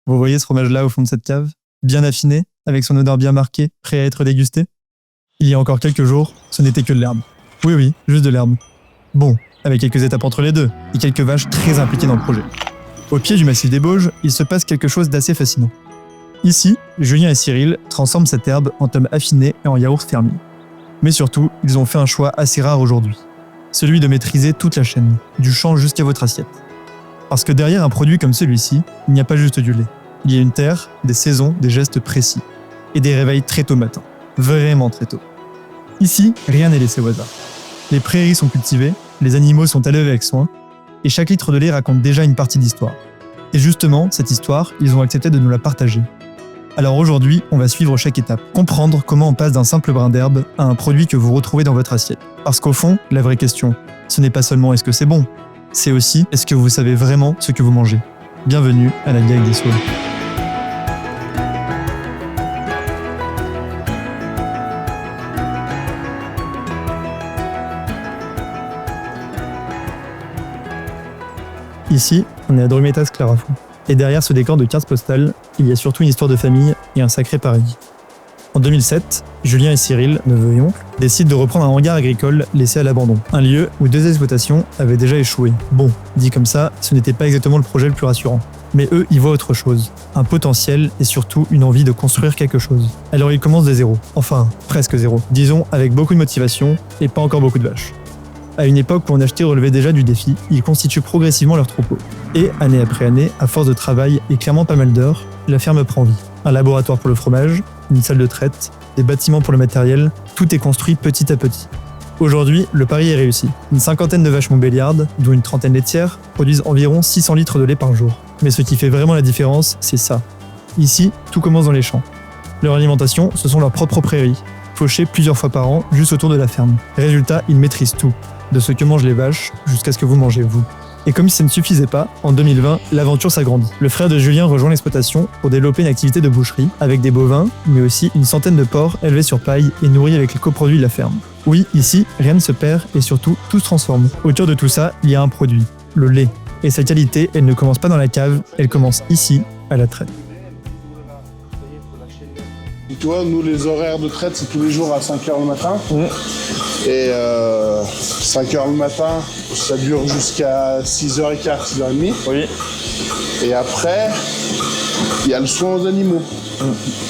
Vous voyez ce fromage-là au fond de cette cave, bien affiné, avec son odeur bien marquée, prêt à être dégusté? Il y a encore quelques jours, ce n'était que de l'herbe. Oui, juste de l'herbe. Bon, avec quelques étapes entre les deux, et quelques vaches très impliquées dans le projet. Au pied du massif des Bauges, il se passe quelque chose d'assez fascinant. Ici, Julien et Cyril transforment cette herbe en tomes affinés et en yaourt fermier. Mais surtout, ils ont fait un choix assez rare aujourd'hui. Celui de maîtriser toute la chaîne, du champ jusqu'à votre assiette. Parce que derrière un produit comme celui-ci, il n'y a pas juste du lait. Il y a une terre, des saisons, des gestes précis. Et des réveils très tôt matin. Vraiment très tôt. Ici, rien n'est laissé au hasard. Les prairies sont cultivées, les animaux sont élevés avec soin, et chaque litre de lait raconte déjà une partie d'histoire. Et justement, cette histoire, ils ont accepté de nous la partager. Alors aujourd'hui, on va suivre chaque étape, comprendre comment on passe d'un simple brin d'herbe à un produit que vous retrouvez dans votre assiette. Parce qu'au fond, la vraie question, ce n'est pas seulement est-ce que c'est bon, c'est aussi est-ce que vous savez vraiment ce que vous mangez. Bienvenue à la Gang des Saules. Ici, on est à Drumettaz-Clarafou. Et derrière ce décor de cartes postales, il y a surtout une histoire de famille et un sacré paradis. En 2007, Julien et Cyril, neveu et oncle, décident de reprendre un hangar agricole laissé à l'abandon. Un lieu où 2 exploitations avaient déjà échoué. Bon, dit comme ça, ce n'était pas exactement le projet le plus rassurant. Mais eux, ils voient autre chose. Un potentiel et surtout une envie de construire quelque chose. Alors ils commencent de zéro. Enfin, presque zéro. Disons, avec beaucoup de motivation et pas encore beaucoup de vaches. À une époque où on achetait relevait déjà du défi, ils constituent progressivement leur troupeau. Et, année après année, à force de travail et clairement pas mal d'heures, la ferme prend vie. Un laboratoire pour le fromage, une salle de traite, des bâtiments pour le matériel, tout est construit petit à petit. Aujourd'hui, le pari est réussi. Une 50aine de vaches montbéliardes, dont une 30aine laitières, produisent environ 600 litres de lait par jour. Mais ce qui fait vraiment la différence, c'est ça. Ici, tout commence dans les champs. Leur alimentation, ce sont leurs propres prairies, fauchées plusieurs fois par an, juste autour de la ferme. Résultat, ils maîtrisent tout. De ce que mangent les vaches jusqu'à ce que vous mangez vous. Et comme si ça ne suffisait pas, en 2020, l'aventure s'agrandit. Le frère de Julien rejoint l'exploitation pour développer une activité de boucherie, avec des bovins, mais aussi une centaine de porcs élevés sur paille et nourris avec les coproduits de la ferme. Oui, ici, rien ne se perd et surtout, tout se transforme. Autour de tout ça, il y a un produit, le lait. Et sa qualité, elle ne commence pas dans la cave, elle commence ici, à la traite. Tu vois, nous, les horaires de traite, c'est tous les jours à 5h le matin. Et 5h le matin, ça dure jusqu'à 6h15, 6h30. Oui. Et après, il y a le soin aux animaux.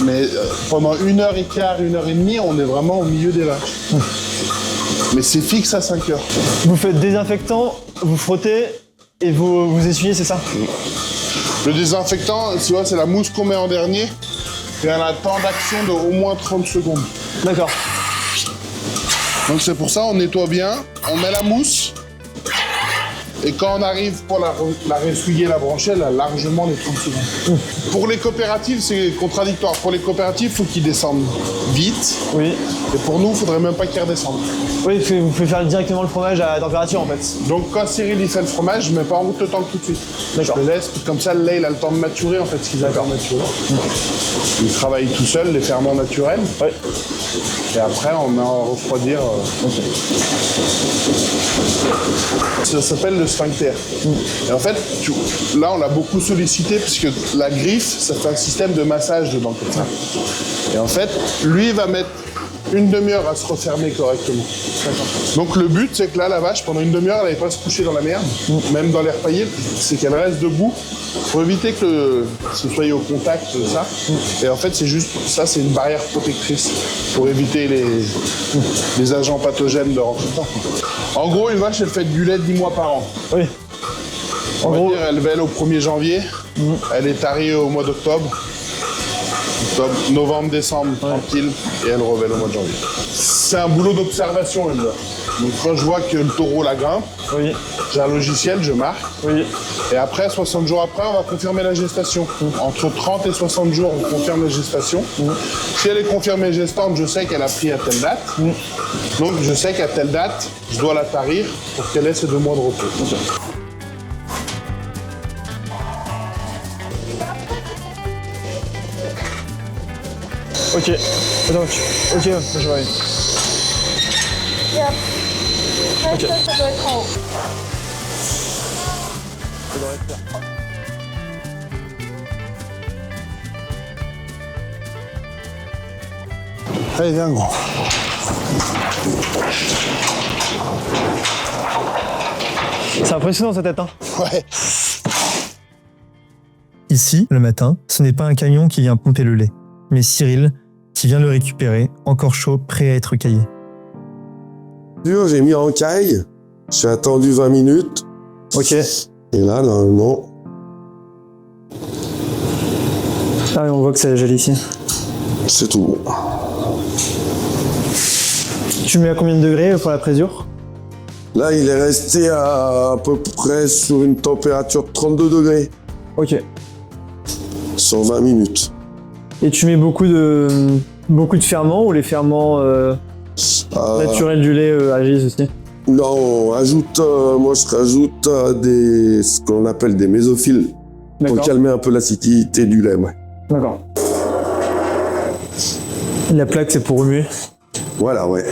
Mais pendant 1h15, 1h30, on est vraiment au milieu des vaches. Mais c'est fixe à 5h. Vous faites désinfectant, vous frottez et vous essuyez, c'est ça? Le désinfectant, tu vois, c'est la mousse qu'on met en dernier. Et elle a un temps d'action de au moins 30 secondes. D'accord. Donc c'est pour ça on nettoie bien, on met la mousse. Et quand on arrive pour la ressouiller, la brancher, elle a largement les 30 secondes. Pour les coopératives, c'est contradictoire. Pour les coopératives, il faut qu'ils descendent vite. Oui. Et pour nous, il ne faudrait même pas qu'ils redescendent. Oui, vous pouvez faire directement le fromage à température en fait. Donc quand Cyril il fait le fromage, je ne mets pas en route le temps tout de suite. D'accord. Je le laisse, comme ça le lait il a le temps de maturer en fait, ce qu'ils appellent maturer. Il travaille tout seul, les ferments naturels. Oui. Et après on met en refroidir. Ça s'appelle le sphincter. Et en fait, là on l'a beaucoup sollicité puisque la griffe, ça fait un système de massage dedans comme ça. Et en fait, lui il va mettre une demi-heure à se refermer correctement. Donc le but, c'est que là, la vache, pendant une demi-heure, elle n'allait pas se coucher dans la merde, même dans l'air paillé, c'est qu'elle reste debout pour éviter que ce soit au contact de ça. Et en fait, c'est juste ça, c'est une barrière protectrice pour éviter les agents pathogènes de rentrer dedans. En gros, une vache, elle fait du lait 10 mois par an. Oui. On va dire, elle vèle au 1er janvier, elle est tarie au mois d'octobre. Novembre, décembre, tranquille, et elle revèle au mois de janvier. C'est un boulot d'observation, une vache. Donc quand je vois que le taureau la grimpe, j'ai un logiciel, je marque. Et après, 60 jours après, on va confirmer la gestation. Entre 30 et 60 jours, on confirme la gestation. Si elle est confirmée gestante, je sais qu'elle a pris à telle date. Donc je sais qu'à telle date, je dois la tarir pour qu'elle ait ses 2 mois de repos. Ok, attends, ok, je vois. Et après, ça doit être en haut. Allez, viens, gros. C'est impressionnant sa tête, hein. Ouais. Ici, le matin, ce n'est pas un camion qui vient pomper le lait, mais Cyril qui vient le récupérer, encore chaud, prêt à être caillé. J'ai mis en caille, j'ai attendu 20 minutes. Ok. Et là, normalement, Ah oui, on voit que ça gèle ici. c'est tout bon. Tu mets à combien de degrés pour la présure? Là, il est resté à peu près sur une température de 32 degrés Ok. sur 20 minutes. Et tu mets beaucoup de ferments ou les ferments naturels du lait agissent aussi? Non, on ajoute, moi je rajoute ce qu'on appelle des mésophiles pour D'accord. calmer un peu l'acidité du lait. Ouais. D'accord. La plaque, c'est pour remuer. Voilà, ouais.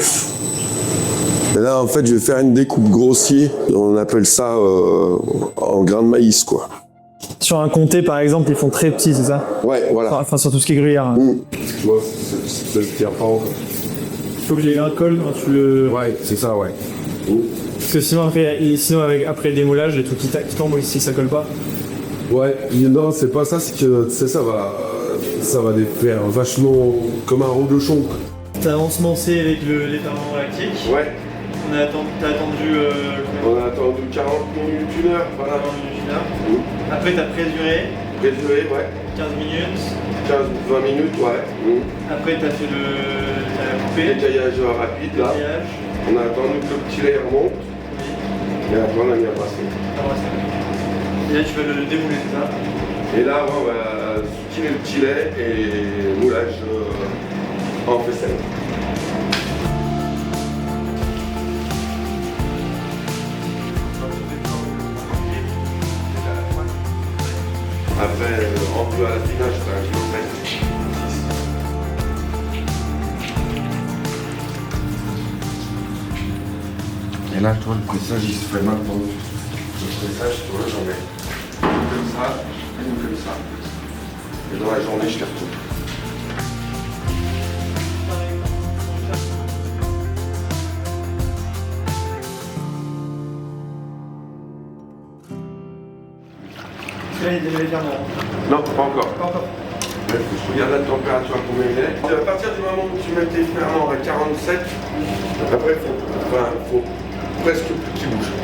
Et là, en fait, je vais faire une découpe grossier. On appelle ça en grains de maïs, quoi. Sur un comté, par exemple, ils font très petits, c'est ça? Ouais, voilà. Enfin, sur tout ce qui est gruyère. Moi, ça ne tient pas encore. Faut que les grains collent quand tu le... Ouais, c'est ça, ouais. Parce que sinon, après le démoulage, les trucs qui tombent ici, ça colle pas. Ouais, non, c'est pas ça, c'est que ça va les faire vachement comme un roux de chon. T'as ensemencé avec les ferments lactiques. Ouais, T'as attendu on a attendu 40 minutes, 1 heure, voilà. Après, t'as présuré, Préjuré, ouais. 15 minutes. 15-20 minutes, ouais. Après, t'as fait t'as coupé. Décaillage rapide, là. On a attendu que le petit lait remonte. Et après, on a mis à passer. Et là, tu vas le démouler, c'est ça? Et là, on va souquiner le petit lait et moulage en faisselle. Après, en plus à l'affinage, c'est 1,5 kg. Et là, toi, le pressage, il se fait maintenant. Le pressage, tu vois, j'en mets comme ça, et comme ça. Et dans la journée, je les retourne. Là, il y a déjà les ferments. Non, pas encore. Pas encore. Ouais, faut que je regarde la température à combien il est. À partir du moment où tu mets tes ferments à 47, après, il faut presque plus qu'ils bougent.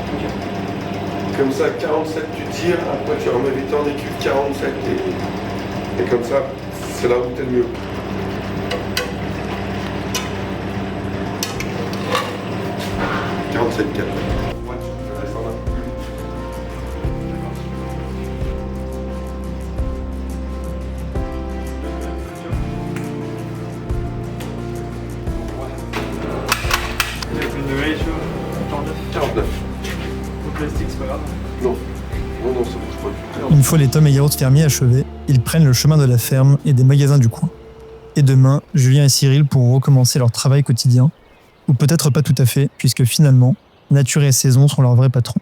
Comme ça, 47, tu tires, après tu remets vite en équipe 47 et comme ça, c'est là où t'es le mieux. « 47,4. Non, ça bouge pas. Une fois les tomes et yaourts fermiers achevés, ils prennent le chemin de la ferme et des magasins du coin. Et demain, Julien et Cyril pourront recommencer leur travail quotidien. Ou peut-être pas tout à fait, puisque finalement, Nature et Saison sont leurs vrais patrons.